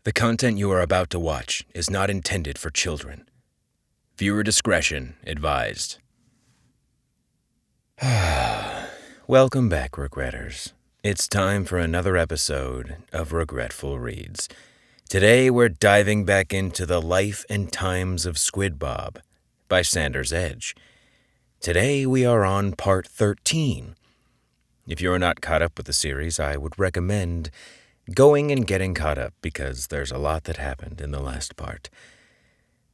The content you are about to watch is not intended for children. Viewer discretion advised. Welcome back, Regretters. It's time for another episode of Regretful Reads. Today we're diving back into the life and times of Squidbob by Sanders Edge. Today we are on part 13. If you're not caught up with the series, I would recommend going and getting caught up because there's a lot that happened in the last part.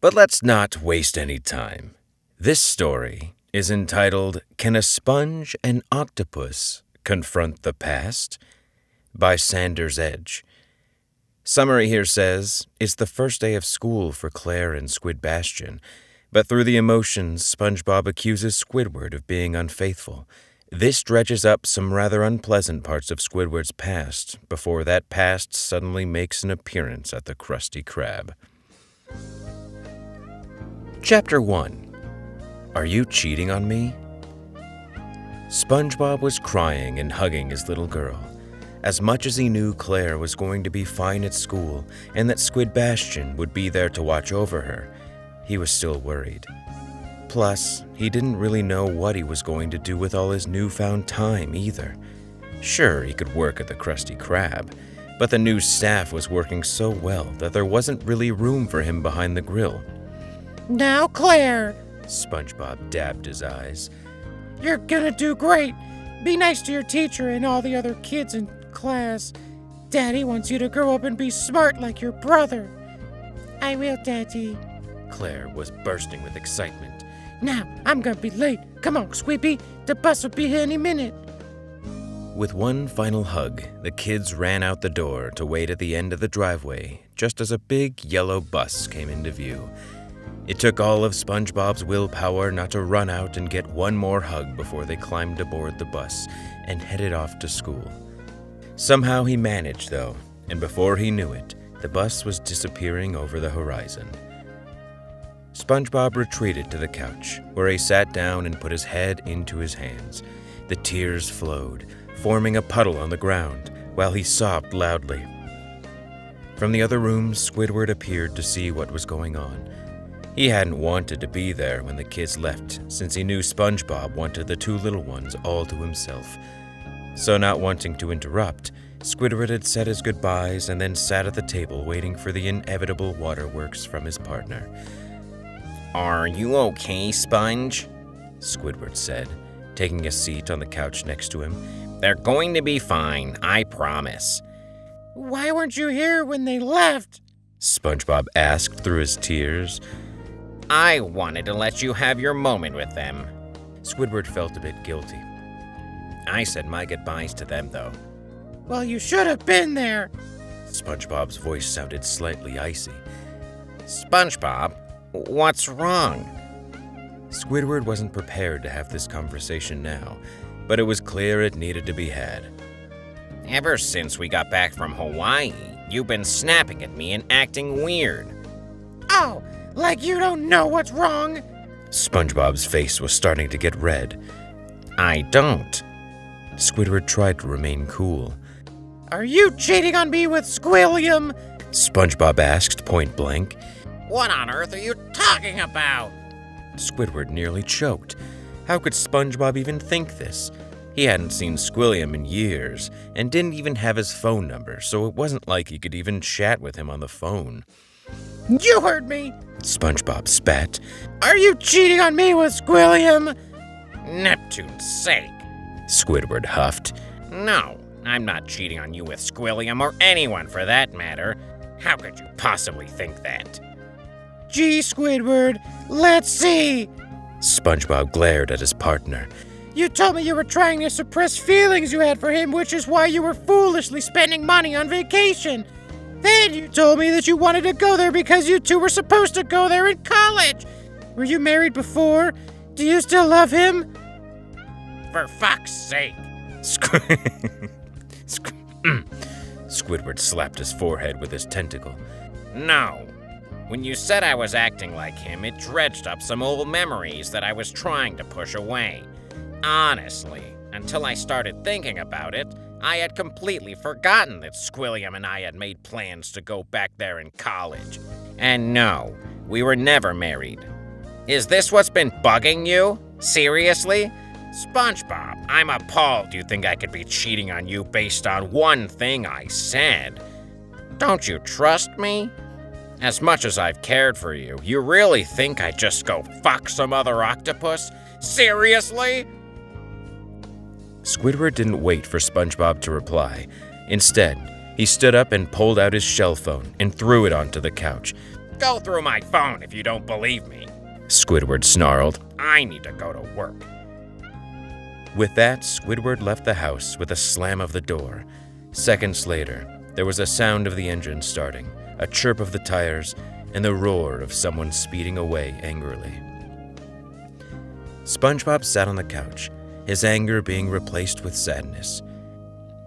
But let's not waste any time. This story is entitled, Can a Sponge and Octopus Confront the Past? By Sanders Edge. Summary here says, it's the first day of school for Claire and Squidbastion, but through the emotions, Spongebob accuses Squidward of being unfaithful. This dredges up some rather unpleasant parts of Squidward's past before that past suddenly makes an appearance at the Krusty Krab. Chapter 1. Are you cheating on me? Spongebob was crying and hugging his little girl. As much as he knew Claire was going to be fine at school and that Squidbastion would be there to watch over her, he was still worried. Plus, he didn't really know what he was going to do with all his newfound time either. Sure, he could work at the Krusty Krab, but the new staff was working so well that there wasn't really room for him behind the grill. Now, Claire, Spongebob dabbed his eyes. You're gonna do great. Be nice to your teacher and all the other kids in class. Daddy wants you to grow up and be smart like your brother. I will, Daddy. Claire was bursting with excitement. Now, I'm gonna be late. Come on, Squippy. The bus will be here any minute. With one final hug, the kids ran out the door to wait at the end of the driveway just as a big yellow bus came into view. It took all of SpongeBob's willpower not to run out and get one more hug before they climbed aboard the bus and headed off to school. Somehow he managed, though, and before he knew it, the bus was disappearing over the horizon. SpongeBob retreated to the couch, where he sat down and put his head into his hands. The tears flowed, forming a puddle on the ground, while he sobbed loudly. From the other room, Squidward appeared to see what was going on. He hadn't wanted to be there when the kids left, since he knew SpongeBob wanted the two little ones all to himself. So not wanting to interrupt, Squidward had said his goodbyes and then sat at the table waiting for the inevitable waterworks from his partner. Are you okay, Sponge? Squidward said, taking a seat on the couch next to him. They're going to be fine, I promise. Why weren't you here when they left? SpongeBob asked through his tears. I wanted to let you have your moment with them. Squidward felt a bit guilty. I said my goodbyes to them, though. Well, you should have been there. SpongeBob's voice sounded slightly icy. SpongeBob, what's wrong? Squidward wasn't prepared to have this conversation now, but it was clear it needed to be had. Ever since we got back from Hawaii, you've been snapping at me and acting weird. Oh, like you don't know what's wrong? SpongeBob's face was starting to get red. I don't. Squidward tried to remain cool. Are you cheating on me with Squilliam? SpongeBob asked point blank. What on earth are you talking about? Squidward nearly choked. How could SpongeBob even think this? He hadn't seen Squilliam in years, and didn't even have his phone number, so it wasn't like he could even chat with him on the phone. You heard me! SpongeBob spat. Are you cheating on me with Squilliam? Neptune's sake. Squidward huffed. No, I'm not cheating on you with Squilliam or anyone for that matter. How could you possibly think that? Gee, Squidward, let's see. SpongeBob glared at his partner. You told me you were trying to suppress feelings you had for him, which is why you were foolishly spending money on vacation. Then you told me that you wanted to go there because you two were supposed to go there in college. Were you married before? Do you still love him? For fuck's sake. Squidward slapped his forehead with his tentacle. No. When you said I was acting like him, it dredged up some old memories that I was trying to push away. Honestly, until I started thinking about it, I had completely forgotten that Squilliam and I had made plans to go back there in college. And no, we were never married. Is this what's been bugging you? Seriously? SpongeBob, I'm appalled you think I could be cheating on you based on one thing I said. Don't you trust me? As much as I've cared for you, you really think I'd just go fuck some other octopus? Seriously? Squidward didn't wait for SpongeBob to reply. Instead, he stood up and pulled out his shell phone and threw it onto the couch. Go through my phone if you don't believe me, Squidward snarled. I need to go to work. With that, Squidward left the house with a slam of the door. Seconds later, there was a sound of the engine starting, a chirp of the tires, and the roar of someone speeding away angrily. SpongeBob sat on the couch, his anger being replaced with sadness.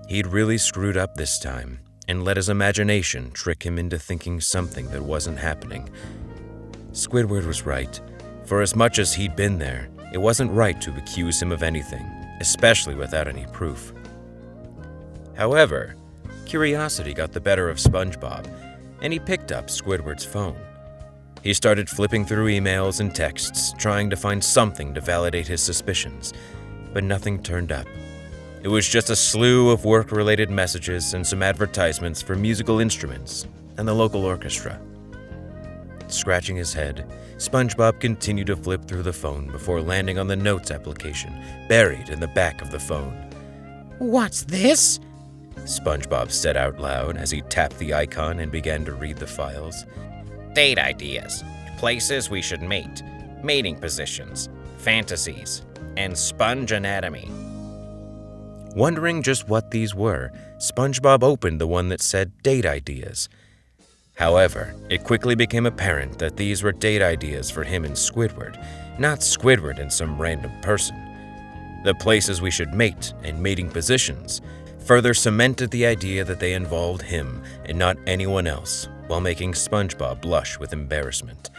He'd really screwed up this time and let his imagination trick him into thinking something that wasn't happening. Squidward was right. For as much as he'd been there, it wasn't right to accuse him of anything, especially without any proof. However, curiosity got the better of SpongeBob, and he picked up Squidward's phone. He started flipping through emails and texts, trying to find something to validate his suspicions, but nothing turned up. It was just a slew of work-related messages and some advertisements for musical instruments and the local orchestra. Scratching his head, SpongeBob continued to flip through the phone before landing on the notes application buried in the back of the phone. What's this? SpongeBob said out loud as he tapped the icon and began to read the files. Date ideas, places we should mate, mating positions, fantasies, and sponge anatomy. Wondering just what these were, SpongeBob opened the one that said date ideas. However, it quickly became apparent that these were date ideas for him and Squidward, not Squidward and some random person. The places we should mate and mating positions further cemented the idea that they involved him and not anyone else, while making SpongeBob blush with embarrassment.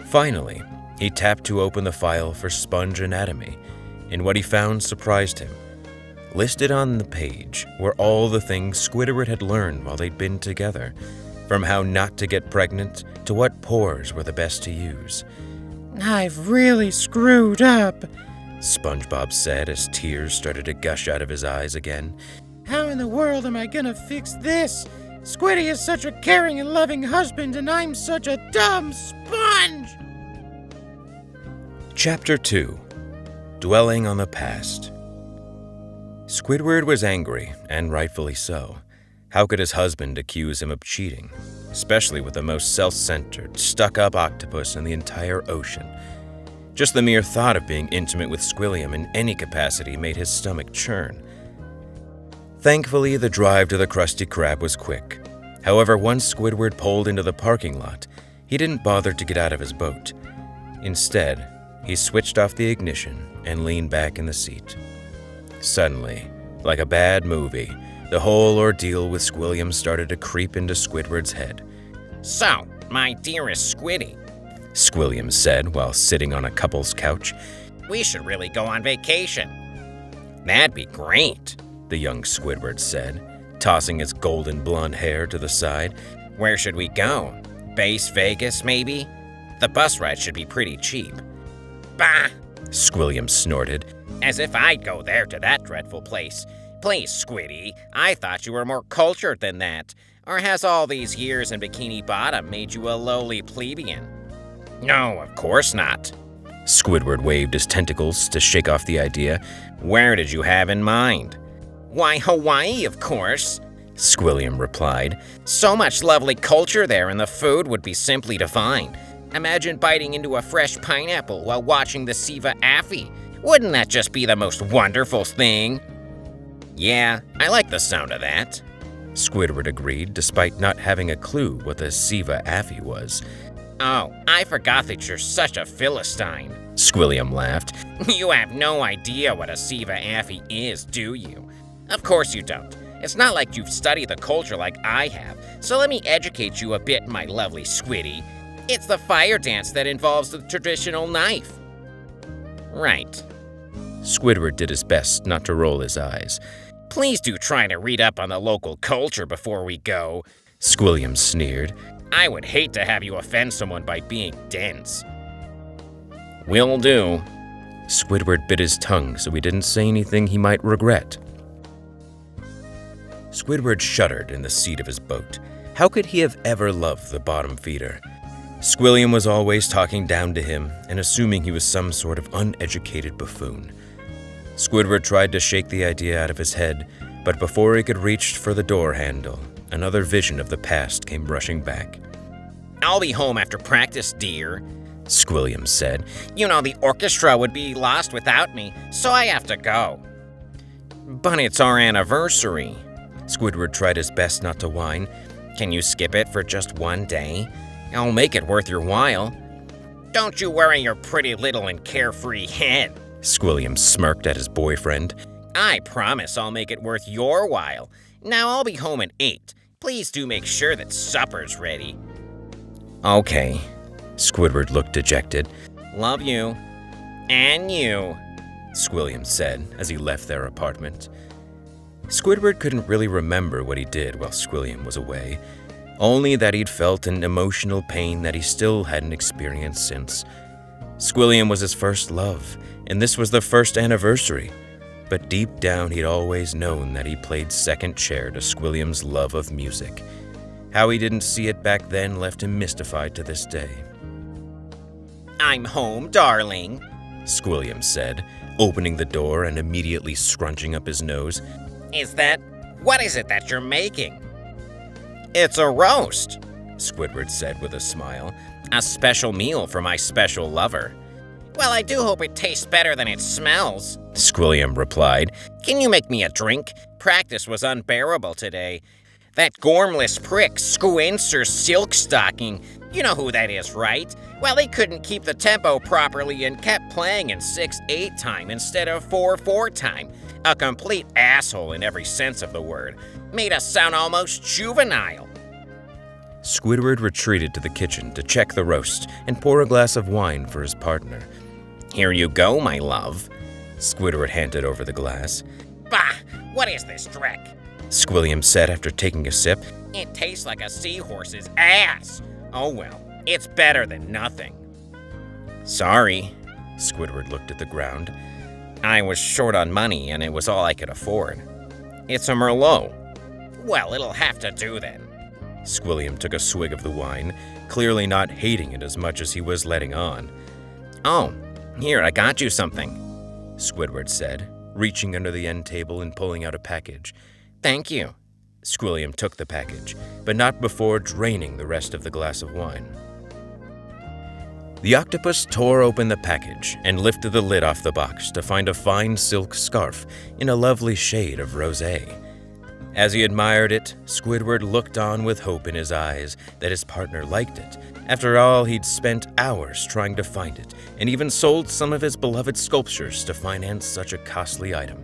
Finally, he tapped to open the file for sponge anatomy, and what he found surprised him. Listed on the page were all the things Squidward had learned while they'd been together, from how not to get pregnant to what pores were the best to use. I've really screwed up, SpongeBob said as tears started to gush out of his eyes again. How in the world am I gonna fix this? Squiddy is such a caring and loving husband, and I'm such a dumb sponge! Chapter 2. Dwelling on the Past. Squidward was angry, and rightfully so. How could his husband accuse him of cheating, especially with the most self-centered, stuck-up octopus in the entire ocean? Just the mere thought of being intimate with Squilliam in any capacity made his stomach churn. Thankfully, the drive to the Krusty Krab was quick. However, once Squidward pulled into the parking lot, he didn't bother to get out of his boat. Instead, he switched off the ignition and leaned back in the seat. Suddenly, like a bad movie, the whole ordeal with Squilliam started to creep into Squidward's head. So, my dearest Squiddy, Squilliam said while sitting on a couple's couch, we should really go on vacation. That'd be great, the young Squidward said, tossing his golden blonde hair to the side. Where should we go? Base Vegas, maybe? The bus ride should be pretty cheap. Bah! Squilliam snorted. As if I'd go there to that dreadful place. Please, Squiddy, I thought you were more cultured than that. Or has all these years in Bikini Bottom made you a lowly plebeian? No, of course not. Squidward waved his tentacles to shake off the idea. Where did you have in mind? Why, Hawaii, of course, Squilliam replied. So much lovely culture there, and the food would be simply divine. Imagine biting into a fresh pineapple while watching the Siva Affy. Wouldn't that just be the most wonderful thing? Yeah, I like the sound of that, Squidward agreed, despite not having a clue what the Siva Affy was. Oh, I forgot that you're such a Philistine, Squilliam laughed. You have no idea what a Siva Affy is, do you? Of course you don't. It's not like you've studied the culture like I have, so let me educate you a bit, my lovely Squiddy. It's the fire dance that involves the traditional knife. Right. Squidward did his best not to roll his eyes. Please do try to read up on the local culture before we go. Squilliam sneered. I would hate to have you offend someone by being dense. Will do. Squidward bit his tongue so he didn't say anything he might regret. Squidward shuddered in the seat of his boat. How could he have ever loved the bottom feeder? Squilliam was always talking down to him and assuming he was some sort of uneducated buffoon. Squidward tried to shake the idea out of his head, but before he could reach for the door handle, another vision of the past came rushing back. I'll be home after practice, dear, Squilliam said. You know the orchestra would be lost without me, so I have to go. But it's our anniversary. Squidward tried his best not to whine. Can you skip it for just one day? I'll make it worth your while. Don't you worry your pretty little and carefree head. Squilliam smirked at his boyfriend. I promise I'll make it worth your while. Now I'll be home at 8. Please do make sure that supper's ready. Okay. Squidward looked dejected. Love you. And you, Squilliam said as he left their apartment. Squidward couldn't really remember what he did while Squilliam was away, only that he'd felt an emotional pain that he still hadn't experienced since. Squilliam was his first love, and this was the first anniversary, but deep down he'd always known that he played second chair to Squilliam's love of music. How he didn't see it back then left him mystified to this day. I'm home, darling, Squilliam said, opening the door and immediately scrunching up his nose. What is it that you're making? It's a roast, Squidward said with a smile. A special meal for my special lover. Well, I do hope it tastes better than it smells, Squilliam replied. Can you make me a drink? Practice was unbearable today. That gormless prick, Squincer Silkstocking, you know who that is, right? Well, he couldn't keep the tempo properly and kept playing in 6/8 time instead of 4/4 time. A complete asshole in every sense of the word. Made us sound almost juvenile. Squidward retreated to the kitchen to check the roast and pour a glass of wine for his partner. Here you go, my love. Squidward handed over the glass. Bah! What is this dreck? Squilliam said after taking a sip. It tastes like a seahorse's ass. Oh well, it's better than nothing. Sorry. Squidward looked at the ground. I was short on money and it was all I could afford. It's a Merlot. Well, it'll have to do then. Squilliam took a swig of the wine, clearly not hating it as much as he was letting on. Oh, here, I got you something, Squidward said, reaching under the end table and pulling out a package. Thank you. Squilliam took the package, but not before draining the rest of the glass of wine. The octopus tore open the package and lifted the lid off the box to find a fine silk scarf in a lovely shade of rosé. As he admired it, Squidward looked on with hope in his eyes that his partner liked it. After all, he'd spent hours trying to find it, and even sold some of his beloved sculptures to finance such a costly item.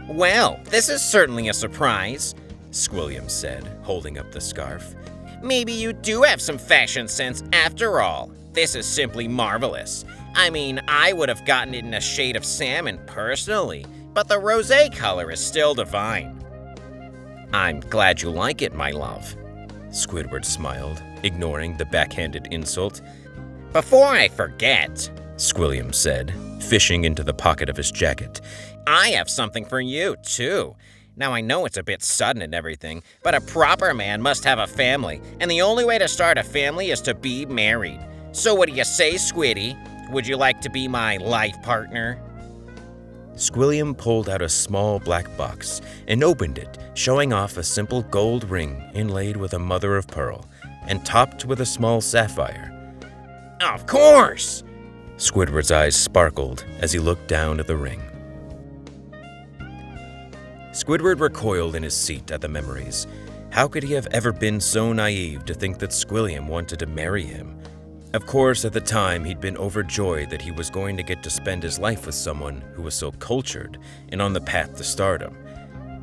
Well, this is certainly a surprise, Squilliam said, holding up the scarf. Maybe you do have some fashion sense after all. This is simply marvelous. I mean, I would have gotten it in a shade of salmon personally, but the rosé color is still divine. I'm glad you like it, my love. Squidward smiled, ignoring the backhanded insult. Before I forget, Squilliam said, fishing into the pocket of his jacket, I have something for you, too. Now, I know it's a bit sudden and everything, but a proper man must have a family, and the only way to start a family is to be married. So what do you say, Squiddy? Would you like to be my life partner? Squilliam pulled out a small black box and opened it, showing off a simple gold ring inlaid with a mother of pearl and topped with a small sapphire. Of course! Squidward's eyes sparkled as he looked down at the ring. Squidward recoiled in his seat at the memories. How could he have ever been so naive to think that Squilliam wanted to marry him? Of course, at the time, he'd been overjoyed that he was going to get to spend his life with someone who was so cultured and on the path to stardom.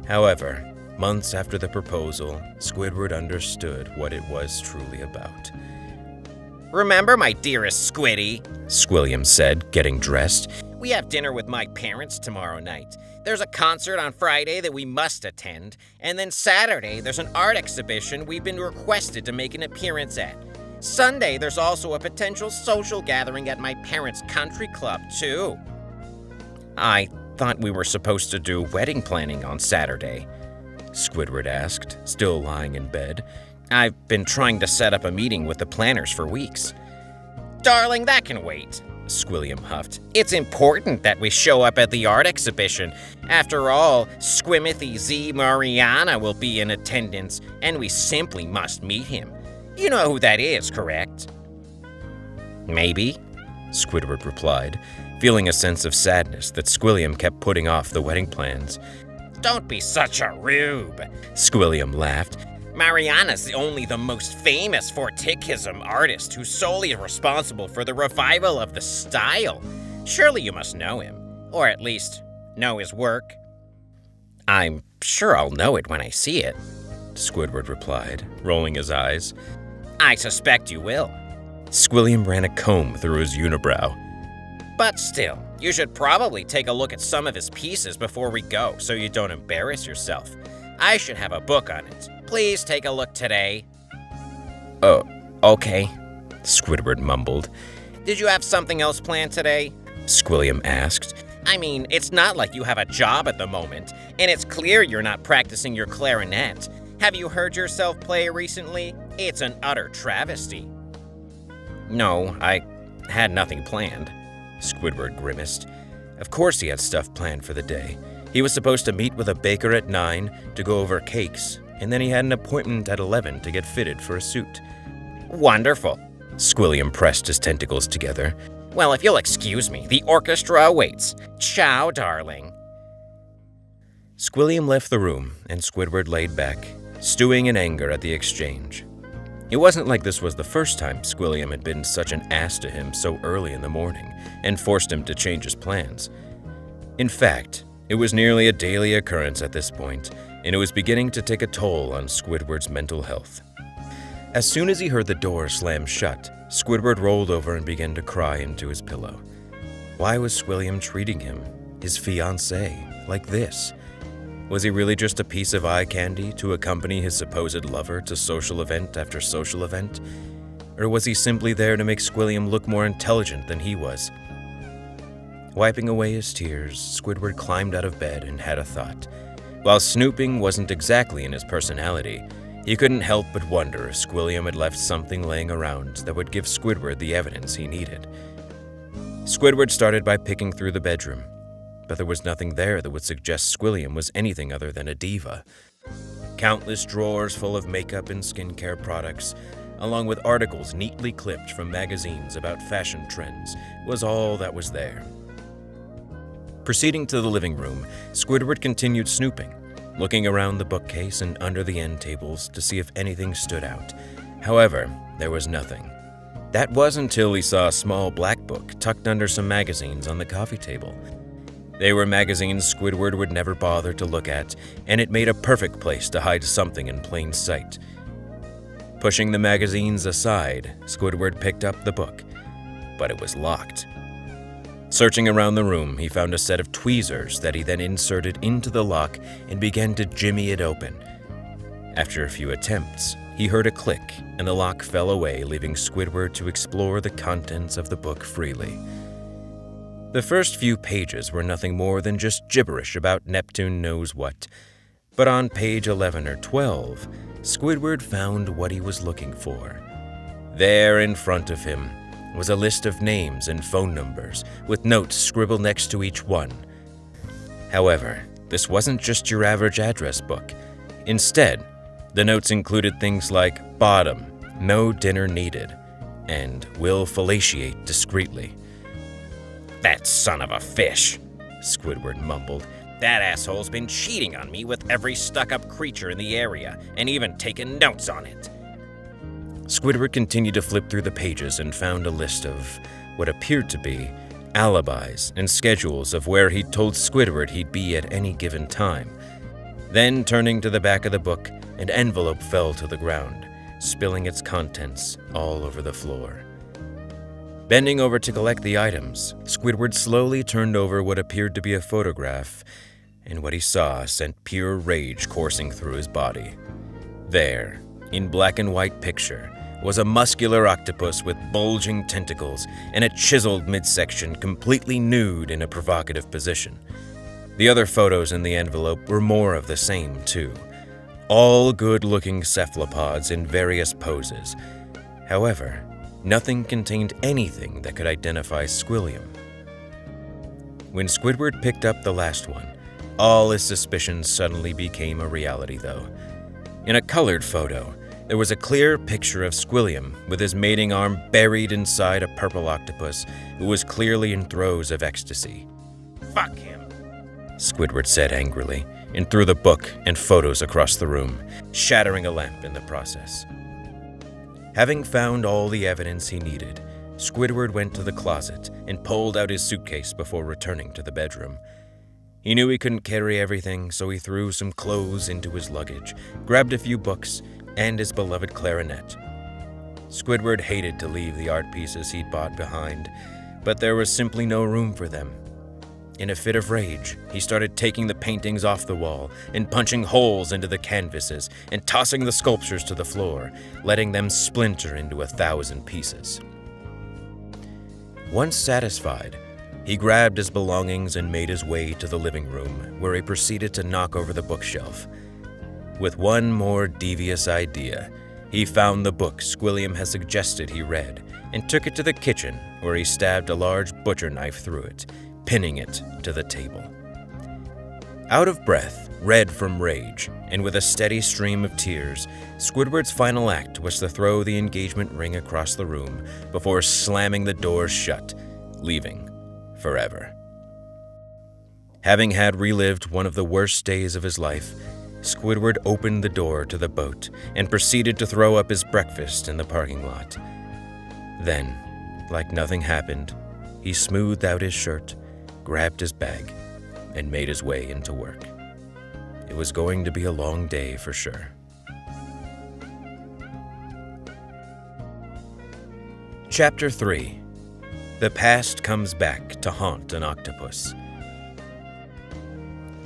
However, months after the proposal, Squidward understood what it was truly about. Remember, my dearest Squiddy, Squilliam said, getting dressed. We have dinner with my parents tomorrow night. There's a concert on Friday that we must attend, and then Saturday there's an art exhibition we've been requested to make an appearance at. Sunday there's also a potential social gathering at my parents' country club, too. I thought we were supposed to do wedding planning on Saturday, Squidward asked, still lying in bed. I've been trying to set up a meeting with the planners for weeks. Darling, that can wait, Squilliam huffed. It's important that we show up at the art exhibition. After all, Squimithy Z. Mariana will be in attendance, and we simply must meet him. You know who that is, correct? Maybe, Squidward replied, feeling a sense of sadness that Squilliam kept putting off the wedding plans. Don't be such a rube, Squilliam laughed. Mariana's only the most famous Fortichism artist who's solely responsible for the revival of the style. Surely you must know him, or at least know his work. I'm sure I'll know it when I see it, Squidward replied, rolling his eyes. I suspect you will. Squilliam ran a comb through his unibrow. But still, you should probably take a look at some of his pieces before we go so you don't embarrass yourself. I should have a book on it. Please take a look today. Oh, okay, Squidward mumbled. Did you have something else planned today? Squilliam asked. I mean, it's not like you have a job at the moment, and it's clear you're not practicing your clarinet. Have you heard yourself play recently? It's an utter travesty. No, I had nothing planned, Squidward grimaced. Of course he had stuff planned for the day. He was supposed to meet with a baker at 9 to go over cakes, and then he had an appointment at 11 to get fitted for a suit. Wonderful. Squilliam pressed his tentacles together. Well, if you'll excuse me, the orchestra awaits. Ciao, darling. Squilliam left the room, and Squidward laid back, stewing in anger at the exchange. It wasn't like this was the first time Squilliam had been such an ass to him so early in the morning and forced him to change his plans. In fact, it was nearly a daily occurrence at this point, and it was beginning to take a toll on Squidward's mental health. As soon as he heard the door slam shut, Squidward rolled over and began to cry into his pillow. Why was Squilliam treating him, his fiancée, like this? Was he really just a piece of eye candy to accompany his supposed lover to social event after social event? Or was he simply there to make Squilliam look more intelligent than he was? Wiping away his tears, Squidward climbed out of bed and had a thought. While snooping wasn't exactly in his personality, he couldn't help but wonder if Squilliam had left something laying around that would give Squidward the evidence he needed. Squidward started by picking through the bedroom, but there was nothing there that would suggest Squilliam was anything other than a diva. Countless drawers full of makeup and skincare products, along with articles neatly clipped from magazines about fashion trends, was all that was there. Proceeding to the living room, Squidward continued snooping, looking around the bookcase and under the end tables to see if anything stood out. However, there was nothing. That was until he saw a small black book tucked under some magazines on the coffee table. They were magazines Squidward would never bother to look at, and it made a perfect place to hide something in plain sight. Pushing the magazines aside, Squidward picked up the book, but it was locked. Searching around the room, he found a set of tweezers that he then inserted into the lock and began to jimmy it open. After a few attempts, he heard a click, and the lock fell away, leaving Squidward to explore the contents of the book freely. The first few pages were nothing more than just gibberish about Neptune knows what, but on page 11 or 12, Squidward found what he was looking for. There in front of him was a list of names and phone numbers, with notes scribbled next to each one. However, this wasn't just your average address book. Instead, the notes included things like bottom, no dinner needed, and will fellatiate discreetly. That son of a fish, Squidward mumbled. That asshole's been cheating on me with every stuck-up creature in the area, and even taken notes on it. Squidward continued to flip through the pages and found a list of what appeared to be alibis and schedules of where he'd told Squidward he'd be at any given time. Then, turning to the back of the book, an envelope fell to the ground, spilling its contents all over the floor. Bending over to collect the items, Squidward slowly turned over what appeared to be a photograph, and what he saw sent pure rage coursing through his body. There, in black and white picture, was a muscular octopus with bulging tentacles and a chiseled midsection completely nude in a provocative position. The other photos in the envelope were more of the same, too. All good-looking cephalopods in various poses. However, nothing contained anything that could identify Squilliam. When Squidward picked up the last one, all his suspicions suddenly became a reality, though. In a colored photo, there was a clear picture of Squilliam with his mating arm buried inside a purple octopus who was clearly in throes of ecstasy. Fuck him, Squidward said angrily, and threw the book and photos across the room, shattering a lamp in the process. Having found all the evidence he needed, Squidward went to the closet and pulled out his suitcase before returning to the bedroom. He knew he couldn't carry everything, so he threw some clothes into his luggage, grabbed a few books, and his beloved clarinet. Squidward hated to leave the art pieces he'd bought behind, but there was simply no room for them. In a fit of rage, he started taking the paintings off the wall and punching holes into the canvases and tossing the sculptures to the floor, letting them splinter into 1,000 pieces. Once satisfied, he grabbed his belongings and made his way to the living room, where he proceeded to knock over the bookshelf. With one more devious idea, he found the book Squilliam had suggested he read and took it to the kitchen, where he stabbed a large butcher knife through it, pinning it to the table. Out of breath, red from rage, and with a steady stream of tears, Squidward's final act was to throw the engagement ring across the room before slamming the door shut, leaving forever. Having had relived one of the worst days of his life, Squidward opened the door to the boat and proceeded to throw up his breakfast in the parking lot. Then, like nothing happened, he smoothed out his shirt, grabbed his bag, and made his way into work. It was going to be a long day for sure. Chapter 3. The past comes back to haunt an octopus.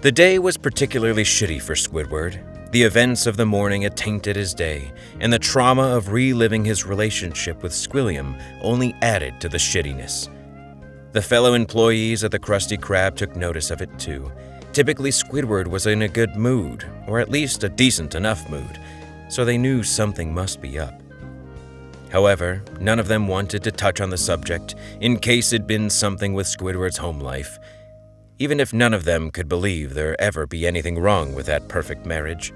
The day was particularly shitty for Squidward. The events of the morning had tainted his day, and the trauma of reliving his relationship with Squilliam only added to the shittiness. The fellow employees at the Krusty Krab took notice of it too. Typically, Squidward was in a good mood, or at least a decent enough mood, so they knew something must be up. However, none of them wanted to touch on the subject in case it'd been something with Squidward's home life, even if none of them could believe there ever be anything wrong with that perfect marriage.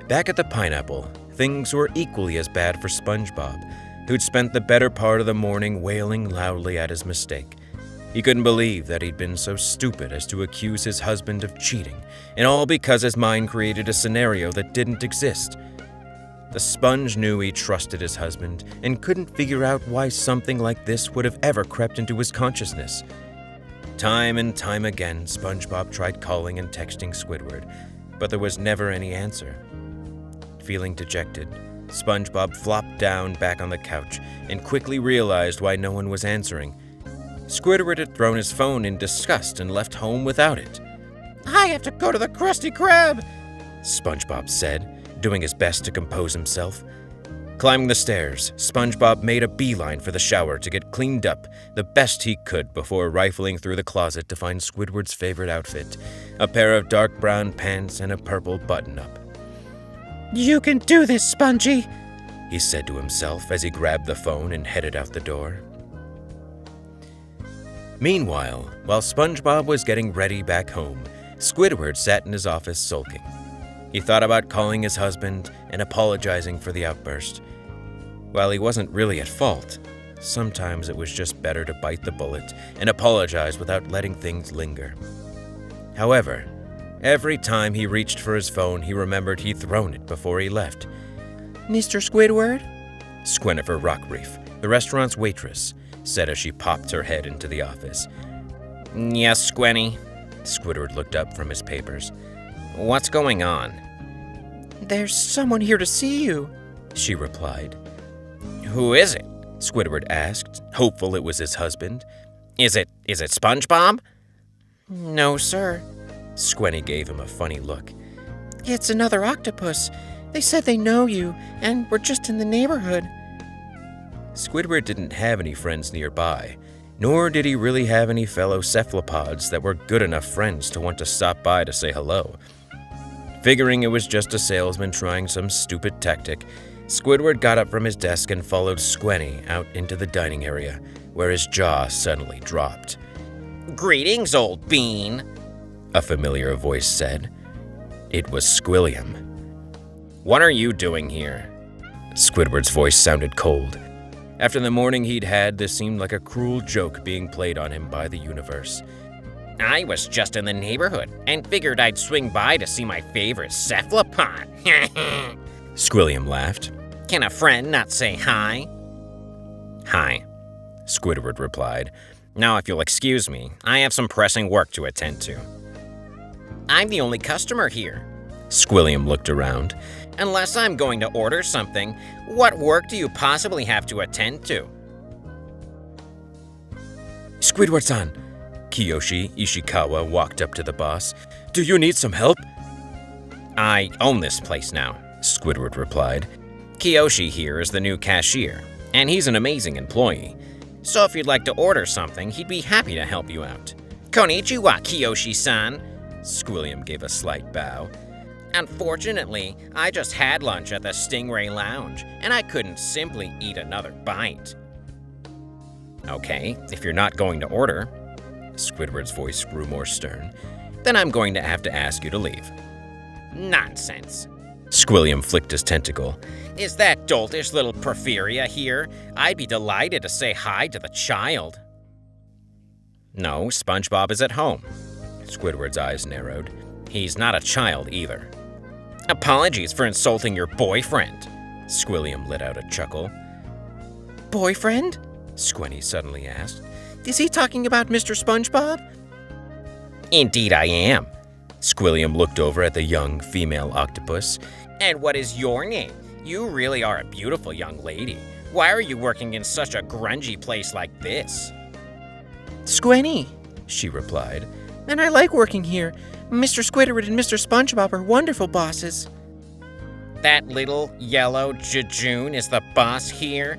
Back at the Pineapple, things were equally as bad for Spongebob, who'd spent the better part of the morning wailing loudly at his mistake. He couldn't believe that he'd been so stupid as to accuse his husband of cheating, and all because his mind created a scenario that didn't exist. The sponge knew he trusted his husband and couldn't figure out why something like this would have ever crept into his consciousness. Time and time again, Spongebob tried calling and texting Squidward, but there was never any answer. Feeling dejected, Spongebob flopped down back on the couch and quickly realized why no one was answering. Squidward had thrown his phone in disgust and left home without it. I have to go to the Krusty Krab, Spongebob said, doing his best to compose himself. Climbing the stairs, Spongebob made a beeline for the shower to get cleaned up the best he could before rifling through the closet to find Squidward's favorite outfit, a pair of dark brown pants and a purple button-up. You can do this, Spongy, he said to himself as he grabbed the phone and headed out the door. Meanwhile, while Spongebob was getting ready back home, Squidward sat in his office sulking. He thought about calling his husband and apologizing for the outburst. While he wasn't really at fault, sometimes it was just better to bite the bullet and apologize without letting things linger. However, every time he reached for his phone, he remembered he'd thrown it before he left. Mr. Squidward? Squinifer Rockreef, the restaurant's waitress, said as she popped her head into the office. Yes, Squinny. Squidward looked up from his papers. What's going on? There's someone here to see you, she replied. Who is it? Squidward asked, hopeful it was his husband. Is it Spongebob? No, sir. Squenny gave him a funny look. It's another octopus. They said they know you, and we're just in the neighborhood. Squidward didn't have any friends nearby, nor did he really have any fellow cephalopods that were good enough friends to want to stop by to say hello. Figuring it was just a salesman trying some stupid tactic, Squidward got up from his desk and followed Squenny out into the dining area, where his jaw suddenly dropped. Greetings, old bean, A familiar voice said. It was Squilliam. What are you doing here? Squidward's voice sounded cold. After the morning he'd had, this seemed like a cruel joke being played on him by the universe. I was just in the neighborhood and figured I'd swing by to see my favorite cephalopod. Squilliam laughed. Can a friend not say hi? Hi, Squidward replied. Now, if you'll excuse me, I have some pressing work to attend to. I'm the only customer here. Squilliam looked around. Unless I'm going to order something, what work do you possibly have to attend to? Squidward-san, Kiyoshi Ishikawa walked up to the boss. Do you need some help? I own this place now, Squidward replied. Kiyoshi here is the new cashier, and he's an amazing employee. So if you'd like to order something, he'd be happy to help you out. Konnichiwa, Kiyoshi-san. Squilliam gave a slight bow. Unfortunately, I just had lunch at the Stingray Lounge, and I couldn't simply eat another bite. Okay, if you're not going to order, Squidward's voice grew more stern, then I'm going to have to ask you to leave. Nonsense. Squilliam flicked his tentacle. Is that doltish little Porphyria here? I'd be delighted to say hi to the child. No, SpongeBob is at home. Squidward's eyes narrowed. He's not a child either. Apologies for insulting your boyfriend. Squilliam let out a chuckle. Boyfriend? Squenny suddenly asked. Is he talking about Mr. SpongeBob? Indeed I am. Squilliam looked over at the young female octopus. And what is your name? You really are a beautiful young lady. Why are you working in such a grungy place like this? Squenny, she replied. And I like working here. Mr. Squidward and Mr. SpongeBob are wonderful bosses. That little yellow jejune is the boss here?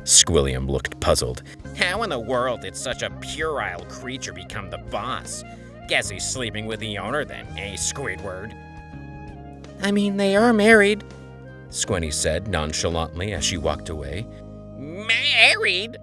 Squilliam looked puzzled. How in the world did such a puerile creature become the boss? Guess he's sleeping with the owner then, eh, Squidward? I mean, they are married, Squenny said nonchalantly as she walked away. Married?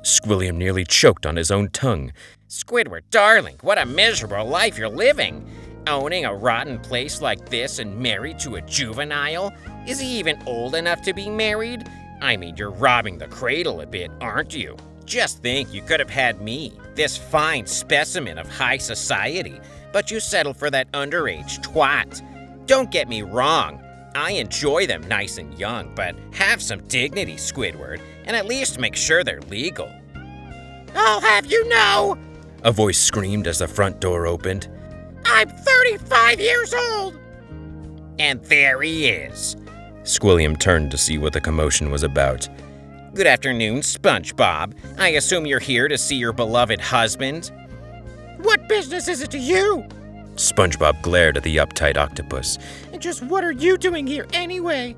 Squilliam nearly choked on his own tongue. Squidward, darling, what a miserable life you're living. Owning a rotten place like this and married to a juvenile? Is he even old enough to be married? I mean, you're robbing the cradle a bit, aren't you? Just think you could have had me, this fine specimen of high society, but you settled for that underage twat. Don't get me wrong, I enjoy them nice and young, but have some dignity, Squidward, and at least make sure they're legal. I'll have you know, a voice screamed as the front door opened. I'm 35 years old! And there he is. Squilliam turned to see what the commotion was about. Good afternoon, SpongeBob. I assume you're here to see your beloved husband? What business is it to you? SpongeBob glared at the uptight octopus. And just what are you doing here anyway?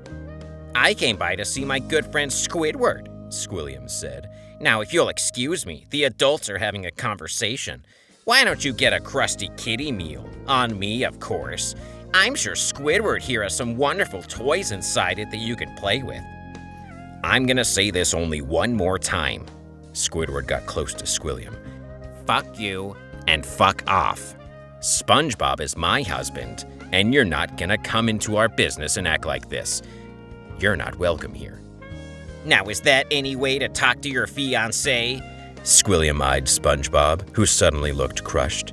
I came by to see my good friend Squidward, Squilliam said. Now, if you'll excuse me, the adults are having a conversation. Why don't you get a crusty kitty meal? On me, of course. I'm sure Squidward here has some wonderful toys inside it that you can play with. I'm gonna say this only one more time. Squidward got close to Squilliam. Fuck you and fuck off. SpongeBob is my husband, and you're not gonna come into our business and act like this. You're not welcome here. Now, is that any way to talk to your fiancé? Squilliam eyed SpongeBob, who suddenly looked crushed.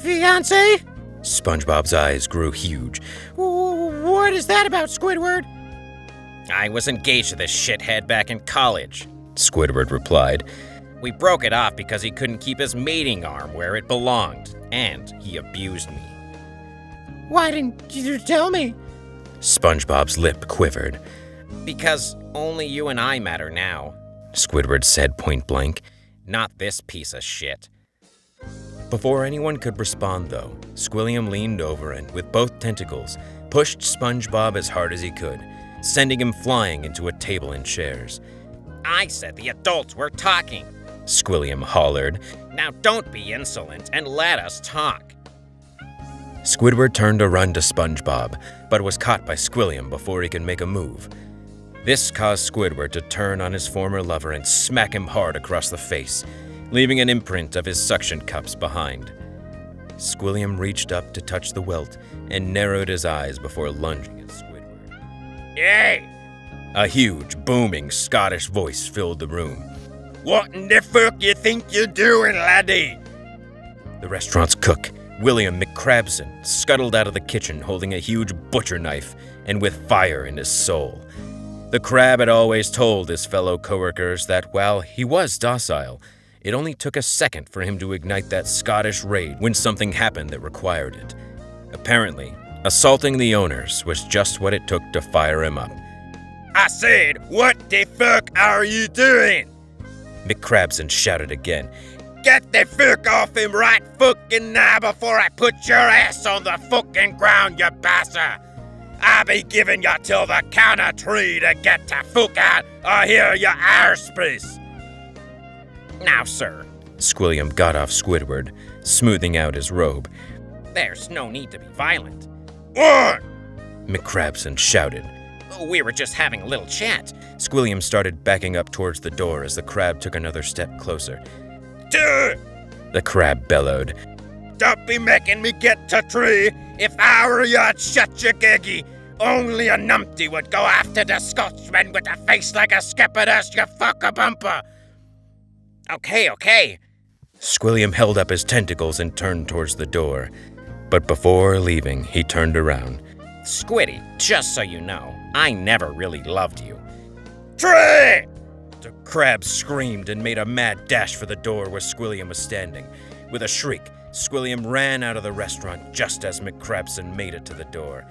Fiancé? SpongeBob's eyes grew huge. What is that about, Squidward? I was engaged to this shithead back in college, Squidward replied. We broke it off because he couldn't keep his mating arm where it belonged, and he abused me. Why didn't you tell me? SpongeBob's lip quivered. Because only you and I matter now. Squidward said point blank. Not this piece of shit. Before anyone could respond, though, Squilliam leaned over and, with both tentacles, pushed Spongebob as hard as he could, sending him flying into a table and chairs. I said the adults were talking. Squilliam hollered. Now don't be insolent and let us talk. Squidward turned to run to Spongebob, but was caught by Squilliam before he could make a move. This caused Squidward to turn on his former lover and smack him hard across the face, leaving an imprint of his suction cups behind. Squilliam reached up to touch the welt and narrowed his eyes before lunging at Squidward. Yay! A huge, booming Scottish voice filled the room. What in the fuck you think you're doing, laddie? The restaurant's cook, William McCrabson, scuttled out of the kitchen holding a huge butcher knife and with fire in his soul. The crab had always told his fellow coworkers that while he was docile, it only took a second for him to ignite that Scottish rage when something happened that required it. Apparently, assaulting the owners was just what it took to fire him up. I said, what the fuck are you doing? McCrabson shouted again. Get the fuck off him right fucking now before I put your ass on the fucking ground, you bastard! I'll be giving you till the count of 3 to get to fuck out or hear your airspace. Now, sir, Squilliam got off Squidward, smoothing out his robe. There's no need to be violent. What? McCrabson shouted. We were just having a little chat. Squilliam started backing up towards the door as the crab took another step closer. Dude! The crab bellowed. Don't be making me get to 3. If I were you, I'd shut your giggy. Only a numpty would go after the Scotchman with a face like a skipperdoes, you fucker bumper. Okay. Squilliam held up his tentacles and turned towards the door. But before leaving, he turned around. Squiddy, just so you know, I never really loved you. 3! The crab screamed and made a mad dash for the door where Squilliam was standing. With a shriek, Squilliam ran out of the restaurant just as McCrabson made it to the door.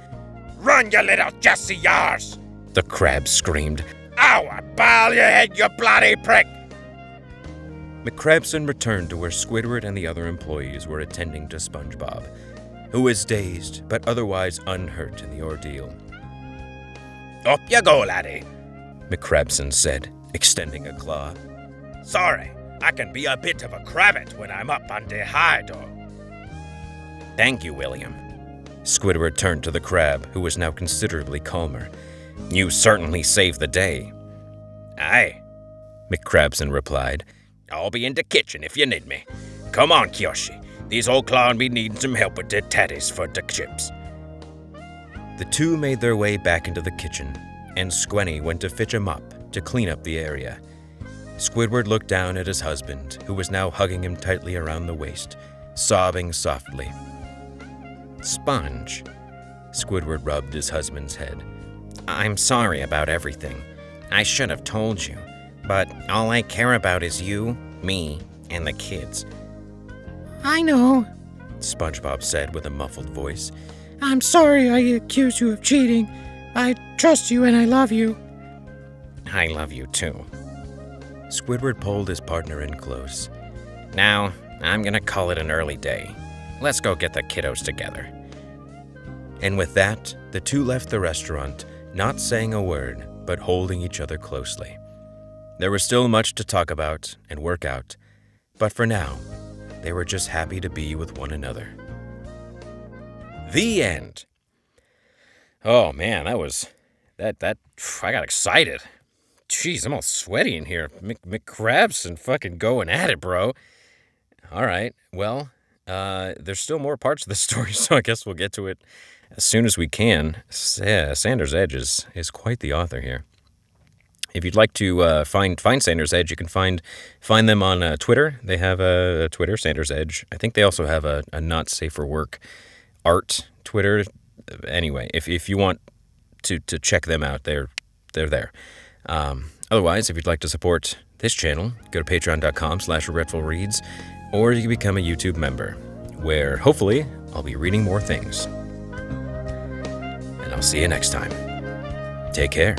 Run, you little Jesse Yars! The crab screamed. Ow, I ball your head, you bloody prick! McCrabson returned to where Squidward and the other employees were attending to Spongebob, who was dazed but otherwise unhurt in the ordeal. Up you go, laddie, McCrabson said, extending a claw. Sorry, I can be a bit of a cravat when I'm up on the high door. Thank you, William. Squidward turned to the crab, who was now considerably calmer. You certainly saved the day. Aye, McCrabson replied. I'll be in the kitchen if you need me. Come on, Kyoshi. These old clown be needing some help with the tatties for the chips. The two made their way back into the kitchen, and Squenny went to fetch a mop to clean up the area. Squidward looked down at his husband, who was now hugging him tightly around the waist, sobbing softly. Sponge, Squidward rubbed his husband's head. I'm sorry about everything. I should have told you, but all I care about is you, me, and the kids. I know, Spongebob said with a muffled voice. I'm sorry I accused you of cheating. I trust you and I love you. I love you too. Squidward pulled his partner in close. Now, I'm gonna call it an early day. Let's go get the kiddos together. And with that, the two left the restaurant, not saying a word, but holding each other closely. There was still much to talk about and work out, but for now, they were just happy to be with one another. The end. Oh man, that I got excited. Jeez, I'm all sweaty in here. McCrabson fucking going at it, bro. All right, well, there's still more parts of the story, so I guess we'll get to it as soon as we can. Sanders Edge is quite the author here. If you'd like to find Sanders Edge, you can find them on Twitter. They have a Twitter, Sanders Edge. I think they also have a Not Safe for Work art Twitter. Anyway, if you want to check them out, they're there. Otherwise, if you'd like to support this channel, go to patreon.com/Regretful Reads, or you can become a YouTube member, where hopefully I'll be reading more things. And I'll see you next time. Take care.